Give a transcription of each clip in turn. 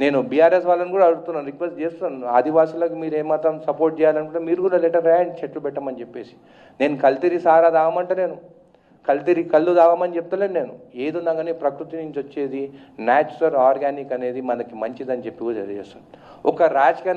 నేను బీఆర్ఎస్ వాళ్ళని కూడా అడుగుతున్నాను, రిక్వెస్ట్ చేస్తున్నాను, ఆదివాసులకు మీరు ఏమాత్రం సపోర్ట్ చేయాలనుకుంటే మీరు కూడా లెటర్ రాయండి, చెట్లు పెట్టమని చెప్పేసి. నేను కల్తీరి సారా తాగమంటే నేను కల్తీరి కళ్ళు తాగమని చెప్తలేను. నేను ఏది ఉన్నా కానీ ప్రకృతి నుంచి వచ్చేది న్యాచురల్ ఆర్గానిక్ అనేది మనకి మంచిదని చెప్పి కూడా తెలియజేస్తాను. ఒక రాజకీయ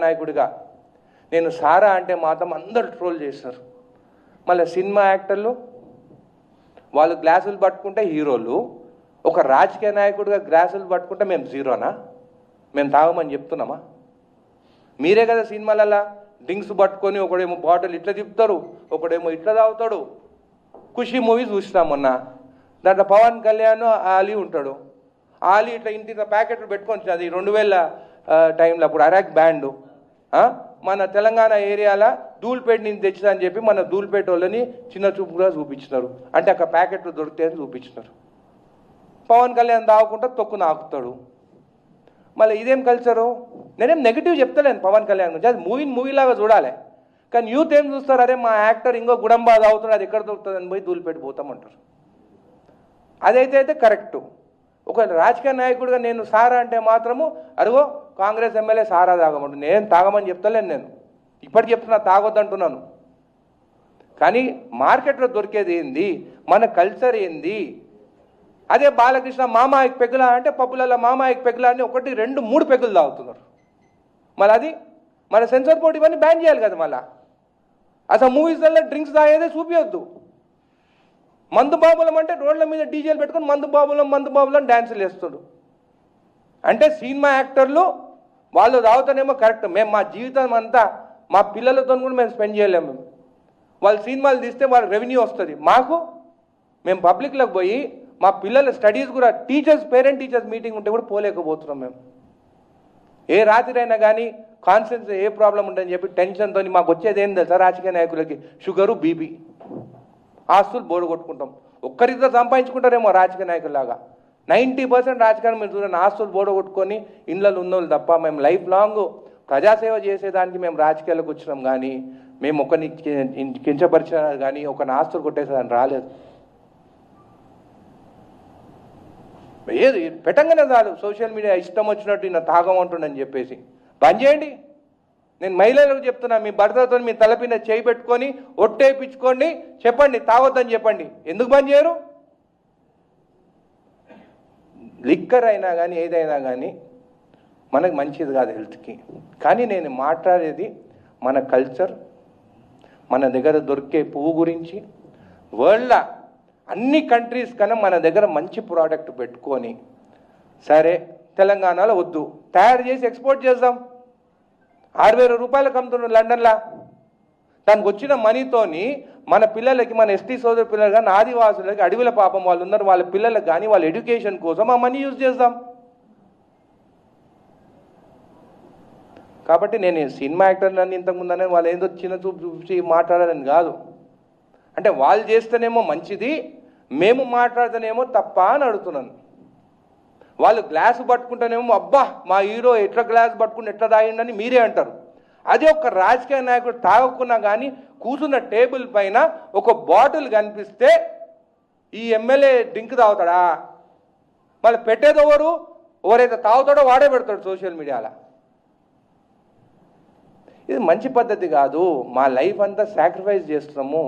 నాయకుడిగా నేను సారా అంటే మాత్రం అందరూ ట్రోల్ చేస్తారు. మళ్ళీ సినిమా యాక్టర్లు వాళ్ళు గ్లాసులు పట్టుకుంటే హీరోలు, ఒక రాజకీయ నాయకుడిగా గ్లాసులు పట్టుకుంటే మేము జీరోనా? మేము తాగమని చెప్తున్నామా? మీరే కదా సినిమాలలో డ్రింక్స్ పట్టుకొని ఒకడేమో బాటిల్ ఇట్లా తిప్పుతారు, ఒకడేమో ఇట్లా తాగుతాడు. ఖుషి మూవీ చూసినాం మొన్న, దాంట్లో పవన్ కళ్యాణ్ ఆలీ ఉంటాడు. ఆలీ ఇట్లా ఇంటి ప్యాకెట్లు పెట్టుకొని, అది 2000 టైంలో అప్పుడు అరాక్ బ్యాండు మన తెలంగాణ ఏరియాలో ధూల్పేట నుంచి తెచ్చిందని చెప్పి మన ధూల్పేట వాళ్ళని చిన్న చూపుగా చూపించినారు. అంటే అక్కడ ప్యాకెట్లు దొరికితే చూపించినారు. పవన్ కళ్యాణ్ తాగకుండా తొక్కు నాకుతాడు. మళ్ళీ ఇదేం కల్చరు? నేనేం నెగిటివ్ చెప్తలేను పవన్ కళ్యాణ్ గురించి, అది మూవీలాగా చూడాలి. కానీ యూత్ ఏం చూస్తారు, అరే మా యాక్టర్ ఇంకో గుడంబా తాగుతున్నాడు, అది ఎక్కడ దొరుకుతుంది అని పోయి ధూల్పేట పోతామంటారు. అదైతే కరెక్టు. ఒక రాజకీయ నాయకుడిగా నేను సారా అంటే మాత్రము అరుగో కాంగ్రెస్ ఎమ్మెల్యే సారా తాగమంటు, నేను తాగమని చెప్తలేను. నేను ఇప్పటికి చెప్తున్నా తాగొద్దంటున్నాను. కానీ మార్కెట్లో దొరికేది ఏంది, మన కల్చర్ ఏంది? అదే బాలకృష్ణ మామాయికి పెగ్గులా అంటే పప్పులలో మామాయికి పెగ్గులా అని 1, 2, 3 పెగ్గులు తాగుతున్నారు. మళ్ళీ అది మన సెన్సార్ బోర్డు ఇవన్నీ బ్యాన్ చేయాలి కదా. మళ్ళీ అసలు మూవీస్లలో డ్రింక్స్ తాగేదే చూపించొద్దు. మందు బాబులం అంటే రోడ్ల మీద డీజేలు పెట్టుకొని మందు బాబులం డ్యాన్సులు వేస్తుడు. అంటే సినిమా యాక్టర్లు వాళ్ళు తాగుతానేమో కరెక్ట్, మేము మా జీవితం అంతా మా పిల్లలతో కూడా మేము స్పెండ్ చేయలేము. వాళ్ళు సినిమాలు తీస్తే వాళ్ళ రెవెన్యూ వస్తుంది మాకు. మేము పబ్లిక్లోకి పోయి మా పిల్లల స్టడీస్ కూడా పేరెంట్ టీచర్స్ మీటింగ్ ఉంటే కూడా పోలేకపోతున్నాం. మేము ఏ రాత్రి అయినా కానీ కాన్షియన్స్ ఏ ప్రాబ్లం ఉంటుందని చెప్పి టెన్షన్తో మాకు వచ్చేది ఏం తెలుసా, రాజకీయ నాయకులకి షుగరు బీపీ, ఆస్తులు బోర్డు కొట్టుకుంటాం. ఒక్కరితో సంపాదించుకుంటారేమో రాజకీయ నాయకుల్లాగా. 90% రాజకీయాలు మీరు చూడండి ఆస్తులు బోర్డు కొట్టుకొని ఇళ్ళలో ఉన్నోళ్ళు తప్ప. మేము లైఫ్ లాంగ్ ప్రజాసేవ చేసేదానికి మేము రాజకీయాలకు వచ్చినాం. కానీ మేము ఒకరిని కించపరిచిన కానీ ఒకరిని ఆస్తులు కొట్టేసేదాన్ని రాలేదు. ఏది పెట్టంగానే చాలు సోషల్ మీడియా ఇష్టం వచ్చినట్టు ఈయన తాగమంటుండని చెప్పేసి బంద్ చేయండి. నేను మహిళలకు చెప్తున్నా, మీ భర్తతో మీ తలపిన చేయి పెట్టుకొని ఒట్టేపించుకోండి, చెప్పండి తాగొద్దని చెప్పండి. ఎందుకు బంద్ చేయరు? లిక్కర్ అయినా కానీ ఏదైనా కానీ మనకు మంచిది కాదు హెల్త్కి. కానీ నేను మాట్లాడేది మన కల్చర్, మన దగ్గర దొరికే పువ్వు గురించి. వరల్డ్లో అన్ని కంట్రీస్ కన్నా మన దగ్గర మంచి ప్రోడక్ట్ పెట్టుకొని, సరే తెలంగాణలో వద్దు తయారు చేసి ఎక్స్పోర్ట్ చేద్దాం. 6,000 రూపాయలకు అమ్ముతున్నారు లండన్లో. దానికి వచ్చిన మనీతోని మన పిల్లలకి, మన ఎస్టీ సోదరు పిల్లలు కానీ ఆదివాసులకి, అడవిల పాపం వాళ్ళు ఉన్నారు, వాళ్ళ పిల్లలకు కానీ వాళ్ళ ఎడ్యుకేషన్ కోసం ఆ మనీ యూజ్ చేద్దాం. కాబట్టి నేను సినిమా యాక్టర్లని ఇంతకుముందనే వాళ్ళు ఏదో చిన్న చూపు చూసి మాట్లాడాలని కాదు. అంటే వాళ్ళు చేస్తేనేమో మంచిది, మేము మాట్లాడితేనేమో తప్ప అని అడుగుతున్నాను. వాళ్ళు గ్లాసు పట్టుకుంటేనేమో అబ్బా మా హీరో ఎట్లా గ్లాస్ పట్టుకుని ఎట్లా తాగిండని మీరే అంటారు. అదే ఒక రాజకీయ నాయకుడు తాగకున్నా కానీ కూర్చున్న టేబుల్ పైన ఒక బాటిల్ కనిపిస్తే ఈ ఎమ్మెల్యే డ్రింక్ తాగుతాడా? మళ్ళీ పెట్టేది ఎవరైతే తాగుతాడో వాడే పెడతాడు సోషల్ మీడియాలో. ఇది మంచి పద్ధతి కాదు. మా లైఫ్ అంతా సాక్రిఫైస్ చేస్తున్నాము.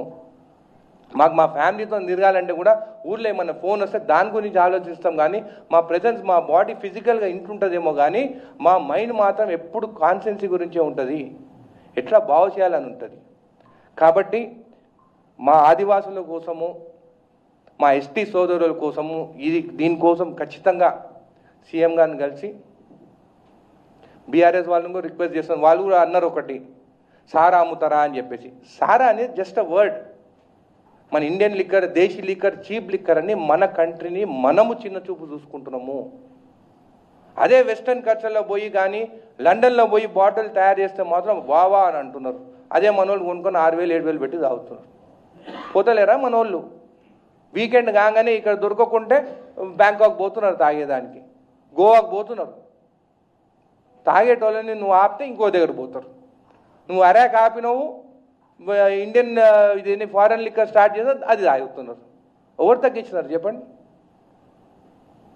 మాకు మా ఫ్యామిలీతో తిరగాలంటే కూడా ఊళ్ళో ఏమన్నా ఫోన్ వస్తే దాని గురించి ఆలోచిస్తాం. కానీ మా ప్రెజెన్స్, మా బాడీ ఫిజికల్గా ఇంటుంటుందేమో కానీ మా మైండ్ మాత్రం ఎప్పుడు కాన్షియన్సీ గురించే ఉంటుంది, ఎట్లా బాగు చేయాలని ఉంటుంది. కాబట్టి మా ఆదివాసుల కోసము, మా ఎస్టీ సోదరుల కోసము దీనికోసం ఖచ్చితంగా సీఎం గారిని కలిసి బీఆర్ఎస్ వాళ్ళని కూడా రిక్వెస్ట్ చేస్తాను. వాళ్ళు కూడా అన్నారు ఒకటి, సారా అమ్ముతారా అని చెప్పేసి. సారా అనేది జస్ట్ అ వర్డ్. మన ఇండియన్ లిక్కర్, దేశీ లిక్కర్, చీప్ లిక్కర్ అని మన కంట్రీని మనము చిన్న చూపు చూసుకుంటున్నాము. అదే వెస్టర్న్ కల్చర్లో పోయి కానీ లండన్లో పోయి బాటిల్ తయారు చేస్తే మాత్రం వావా అని అంటున్నారు. అదే మనోళ్ళు కొనుక్కొని 6,000, 7,000 పెట్టి తాగుతున్నారు. పోతలేరా మనోళ్ళు? వీకెండ్ కాగానే ఇక్కడ దొరకకుంటే బ్యాంకాక్ పోతున్నారు తాగేదానికి, గోవాకు పోతున్నారు. తాగేటోళ్ళని నువ్వు ఆపితే ఇంకో దగ్గర పోతారు. నువ్వు అరాక్ ఆపినవు, ఇండియన్ ఇది ఫారెన్ లిక్కర్ స్టార్ట్ చేస్తే అది తాగుతున్నారు. ఎవరు తగ్గించినారు చెప్పండి?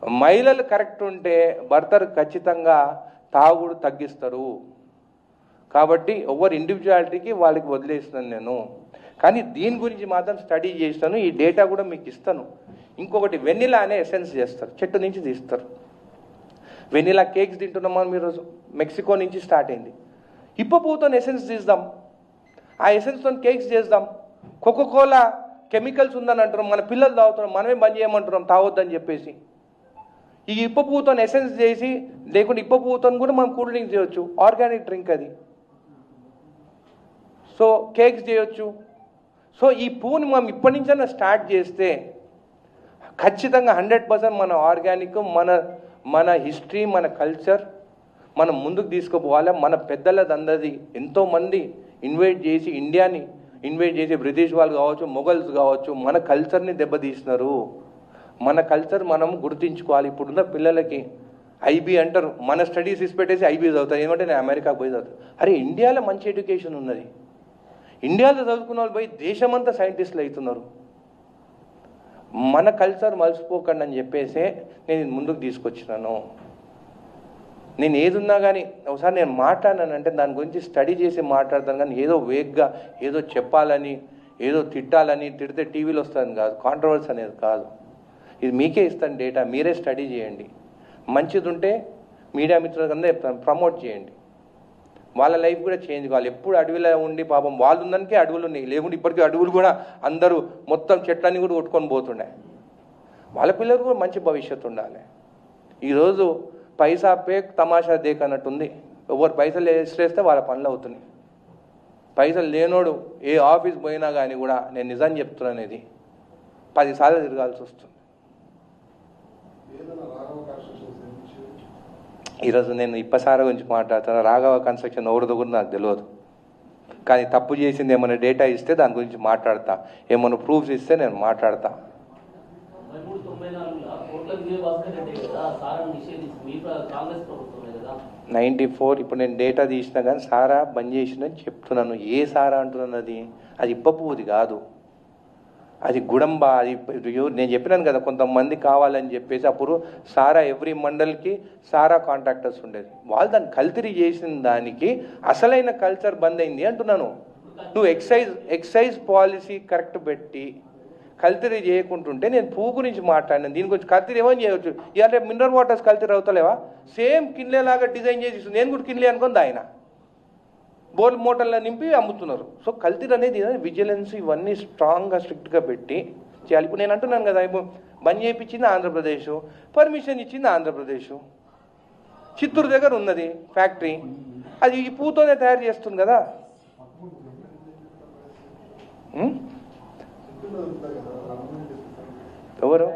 మహిళలు కరెక్ట్ ఉంటే భర్తలు ఖచ్చితంగా తాగుడు తగ్గిస్తారు. కాబట్టి ఎవరి ఇండివిజువాలిటీకి వాళ్ళకి వదిలేస్తున్నాను నేను. కానీ దీని గురించి మాత్రం స్టడీ చేస్తాను, ఈ డేటా కూడా మీకు ఇస్తాను. ఇంకొకటి వెనిలా అనే ఎసెన్స్ చేస్తారు, చెట్టు నుంచి తీస్తారు. వెనిలా కేక్స్ తింటున్నామా మీరు, మెక్సికో నుంచి స్టార్ట్ అయింది. ఇప్పపువ్వుతో ఎసెన్స్ తీద్దాం, ఆ ఎసెన్స్తో కేక్స్ చేద్దాం. కోకోకోలా కెమికల్స్ ఉందని అంటున్నాం, మన పిల్లలు తాగుతున్నాం, మనమే బంద్ చేయమంటున్నాం తాగొద్దని చెప్పేసి. ఈ ఇప్పపువ్వుతో ఎసెన్స్ చేసి, లేకుంటే ఇప్పపువ్వుతో కూడా మనం కూల్ డ్రింక్స్ చేయొచ్చు, ఆర్గానిక్ డ్రింక్ అది. సో కేక్స్ చేయొచ్చు. సో ఈ పువ్వుని మనం ఇప్పటి నుంచైనా స్టార్ట్ చేస్తే ఖచ్చితంగా 100% మన ఆర్గానిక్, మన హిస్టరీ, మన కల్చర్ మనం ముందుకు తీసుకుపోవాలి. మన పెద్దలదందరిది ఎంతోమంది ఇన్వైట్ చేసి, ఇండియాని ఇన్వైట్ చేసి, బ్రిటిష్ వాళ్ళు కావచ్చు, మొఘల్స్ కావచ్చు, మన కల్చర్ని దెబ్బతీస్తున్నారు. మన కల్చర్ మనం గుర్తించుకోవాలి. ఇప్పుడున్న పిల్లలకి ఐబీ అంటారు, మన స్టడీస్ ఇసిపెట్టేసి ఐబీ చదువుతారు. ఏమంటే నేను అమెరికాకు పోయి చదువుతాను. అరే ఇండియాలో మంచి ఎడ్యుకేషన్ ఉన్నది, ఇండియాలో చదువుకున్న వాళ్ళు పోయి దేశమంతా సైంటిస్టులు అవుతున్నారు. మన కల్చర్ మలిసిపోకండి అని చెప్పేసే నేను ముందుకు తీసుకొచ్చినాను. నేను ఏదున్నా కానీ ఒకసారి నేను మాట్లాడినానంటే దాని గురించి స్టడీ చేసి మాట్లాడతాను, కానీ ఏదో వేగ్గా ఏదో చెప్పాలని, ఏదో తిట్టాలని, తిడితే టీవీలో వస్తుందని కాదు, కాంట్రవర్సీ అనేది కాదు. ఇది మీకే ఇస్తాను డేటా, మీరే స్టడీ చేయండి. మంచిది ఉంటే మీడియా మిత్రులందరూ చెప్తాను, ప్రమోట్ చేయండి. వాళ్ళ లైఫ్ కూడా చేంజ్ కావాలి. ఎప్పుడు అడవిలో ఉండి పాపం వాళ్ళు ఉన్నదానికే అడవులు ఉన్నాయి, లేకుంటే ఇప్పటికీ అడవులు కూడా అందరూ మొత్తం చెట్లన్నీ కూడా కొట్టుకొని పోతుండే. వాళ్ళ పిల్లలకు కూడా మంచి భవిష్యత్తు ఉండాలి. ఈరోజు పైసా పే తమాషా దేక్ అన్నట్టుంది. ఎవరు పైసలు వేస్తే వాళ్ళ పనులు అవుతున్నాయి. పైసలు లేనోడు ఏ ఆఫీస్ పోయినా కానీ కూడా నేను నిజం చెప్తున్నాను, ఇది 10 సార్లు తిరగాల్సి వస్తుంది. ఈరోజు నేను ఇప్పసార గురించి మాట్లాడుతాను. రాఘవ కన్స్ట్రక్షన్ ఎవరిదో కూడా నాకు తెలియదు, కానీ తప్పు చేసింది ఏమైనా డేటా ఇస్తే దాని గురించి మాట్లాడతా, ఏమైనా ప్రూఫ్స్ ఇస్తే నేను మాట్లాడతా. 94 ఇప్పుడు నేను డేటా తీసినా కానీ సారా బంద్ చేసిందని చెప్తున్నాను. ఏ సారా అంటున్నాను, అది ఇప్పపువ్వుది కాదు, అది గుడంబ. అది నేను చెప్పినాను కదా, కొంతమంది కావాలని చెప్పేసి అప్పుడు సారా ఎవ్రీ మండల్కి సారా కాంట్రాక్టర్స్ ఉండేది. వాళ్ళు దాన్ని కల్తీ చేసిన దానికి అసలైన కల్చర్ బంద్ అయింది అంటున్నాను. నువ్వు ఎక్సైజ్ పాలసీ కరెక్ట్ పెట్టి కల్తీ చేయకుంటుంటే నేను పువ్వు గురించి మాట్లాడినాను. దీని గురించి కల్తీ ఏమని చేయవచ్చు. ఇలాంటి మినరల్ వాటర్స్ కల్తీ అవుతలేవా? సేమ్ కిన్లేలాగా డిజైన్ చేసి నేను కూడా కిన్లే అనుకుంది, ఆయన బోల్ మోటార్లో నింపి అమ్ముతున్నారు. సో కల్తీ అనేది విజిలెన్స్ ఇవన్నీ స్ట్రాంగ్గా స్ట్రిక్ట్గా పెట్టి చేయాలి. ఇప్పుడు నేను అంటున్నాను కదా, ఇప్పుడు బంద్ చేయించింది ఆంధ్రప్రదేశ్, పర్మిషన్ ఇచ్చింది ఆంధ్రప్రదేశ్. చిత్తూరు దగ్గర ఉన్నది ఫ్యాక్టరీ, అది ఈ పువ్వుతోనే తయారు చేస్తుంది కదా. ఎవరు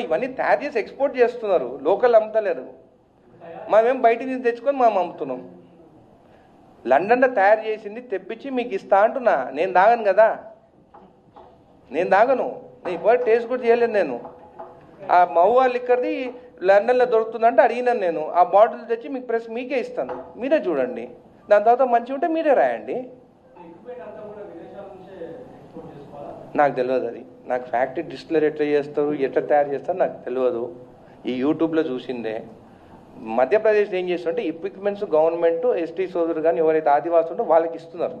ఇవన్నీ తయారు చేసి ఎక్స్పోర్ట్ చేస్తున్నారు, లోకల్ అమ్ముతలేరు. మేమేం బయట నుంచి తెచ్చుకొని మేము అమ్ముతున్నాం. లండన్లో తయారు చేసింది తెప్పించి మీకు ఇస్తా అంటున్నా. నేను తాగను కదా, నేను తాగను, నేను ఇప్పుడు టేస్ట్ కూడా చేయలేదు. నేను ఆ మహువా లిక్కర్ది లండన్లో దొరుకుతుందంటే అడిగినాను. నేను ఆ బాటిల్ తెచ్చి మీకు ప్రెస్ మీకే ఇస్తాను, మీరే చూడండి. దాని తర్వాత మంచిగా ఉంటే మీరే రాయండి. నాకు తెలియదు, అది నాకు ఫ్యాక్టరీ డిస్టిలర్ ఎట్లా చేస్తారు, ఎట్లా తయారు చేస్తారు నాకు తెలియదు. ఈ యూట్యూబ్లో చూసిందే. మధ్యప్రదేశ్ ఏం చేస్తుంటే ఎక్విప్మెంట్స్ గవర్నమెంట్ ఎస్టీ సోదరులు కానీ ఎవరైతే ఆదివాసులు ఉంటే వాళ్ళకి ఇస్తున్నారు.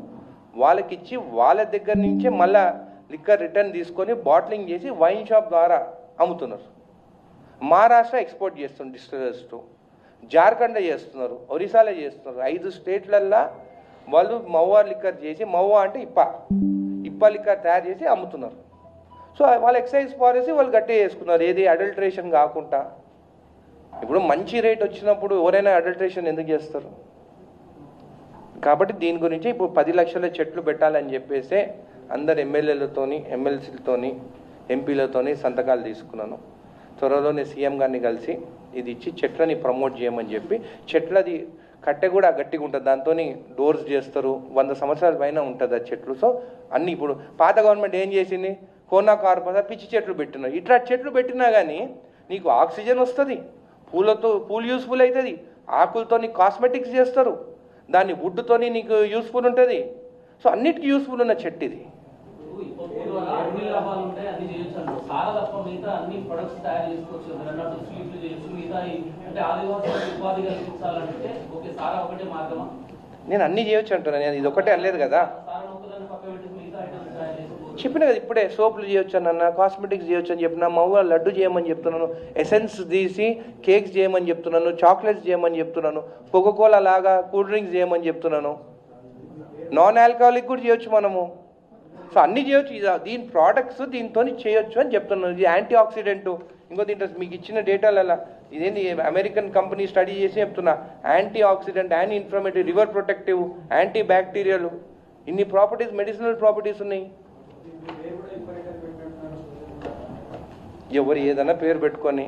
వాళ్ళకి ఇచ్చి వాళ్ళ దగ్గర నుంచే మళ్ళీ లిక్కర్ రిటర్న్ తీసుకొని బాటిలింగ్ చేసి వైన్ షాప్ ద్వారా అమ్ముతున్నారు. మహారాష్ట్ర ఎక్స్పోర్ట్ చేస్తున్నారు డిస్టిలర్స్ టు, జార్ఖండ్ చేస్తున్నారు, ఒరిస్సాలో చేస్తున్నారు. 5 స్టేట్లల్లో వాళ్ళు మహువా లిక్కర్ చేసి, మహువా అంటే ఇప్ప లిక్కర్ తయారు చేసి అమ్ముతున్నారు. సో వాళ్ళ ఎక్సైజ్ పాలసీ వాళ్ళు గట్టిగా చేసుకున్నారు, ఏది అడల్ట్రేషన్ కాకుండా. ఇప్పుడు మంచి రేట్ వచ్చినప్పుడు ఎవరైనా అడల్ట్రేషన్ ఎందుకు చేస్తారు? కాబట్టి దీని గురించి ఇప్పుడు 10 లక్షల చెట్లు పెట్టాలని చెప్పేసి అందరు ఎమ్మెల్యేలతోని, ఎమ్మెల్సీలతోని, ఎంపీలతోని సంతకాలు తీసుకున్నాను. త్వరలోనే సీఎం గారిని కలిసి ఇది ఇచ్చి చెట్లని ప్రమోట్ చేయమని చెప్పి, చెట్లది కట్టె కూడా గట్టిగా ఉంటుంది, దాంతో డోర్స్ చేస్తారు, 100 సంవత్సరాల పైన ఉంటుంది ఆ చెట్లు. సో అన్నీ ఇప్పుడు పాత గవర్నమెంట్ ఏం చేసింది, కోనా కార్పొరేషన్ పిచ్చి చెట్లు పెట్టినారు. ఇట్లా చెట్లు పెట్టినా కానీ నీకు ఆక్సిజన్ వస్తుంది, పూలు యూస్ఫుల్ అవుతుంది, ఆకులతో నీకు కాస్మెటిక్స్ చేస్తారు, దాన్ని వుడ్తో నీకు యూస్ఫుల్ ఉంటుంది. సో అన్నిటికీ యూస్ఫుల్ ఉన్న చెట్టు ఇది. సారా తప్ప మిగతా అన్ని ప్రొడక్ట్స్ తయారు చేసుకోవచ్చు. అన్నట్టు స్వీట్లు చేయొచ్చు, మిగతా అంటే ఆదివాసులకు ఉపాధి కల్పించాలంటే ఓకే సారా ఒకటే మార్గమా? నేను అన్నీ చేయొచ్చు అంటున్నాను, నేను ఇది ఒకటే అనలేదు కదా. సారా ఒకదాన్ని పక్క పెట్టి మిగతా ఐటమ్స్ తయారు చేసుకోవచ్చు. చెప్పిన కదా ఇప్పుడే, సోపులు చేయొచ్చు అన్న, కాస్మెటిక్స్ చేయొచ్చు అని చెప్పిన, మవ్వ లడ్డు చేయమని చెప్తున్నాను, ఎసెన్స్ తీసి కేక్స్ చేయమని చెప్తున్నాను, చాక్లెట్స్ చేయమని చెప్తున్నాను, కోకోకోలా లాగా కూల్ డ్రింక్స్ చేయమని చెప్తున్నాను, నాన్ ఆల్కహాలిక్ కూడా చేయొచ్చు మనము. సో అన్నీ చేయొచ్చు, ఇది దీని ప్రోడక్ట్స్ దీంతో చేయొచ్చు అని చెప్తున్నాను. ఇది యాంటీ ఆక్సిడెంట్. ఇంకో దీంట్లో మీకు ఇచ్చిన డేటాలలో ఇదేంటి అమెరికన్ కంపెనీ స్టడీ చేసి చెప్తున్నా, anti oxidant, anti inflammatory, liver protective, anti bacterial, ఇన్ని ప్రాపర్టీస్, మెడిసినల్ ప్రాపర్టీస్ ఉన్నాయి. ఎవరు ఏదైనా పేరు పెట్టుకొని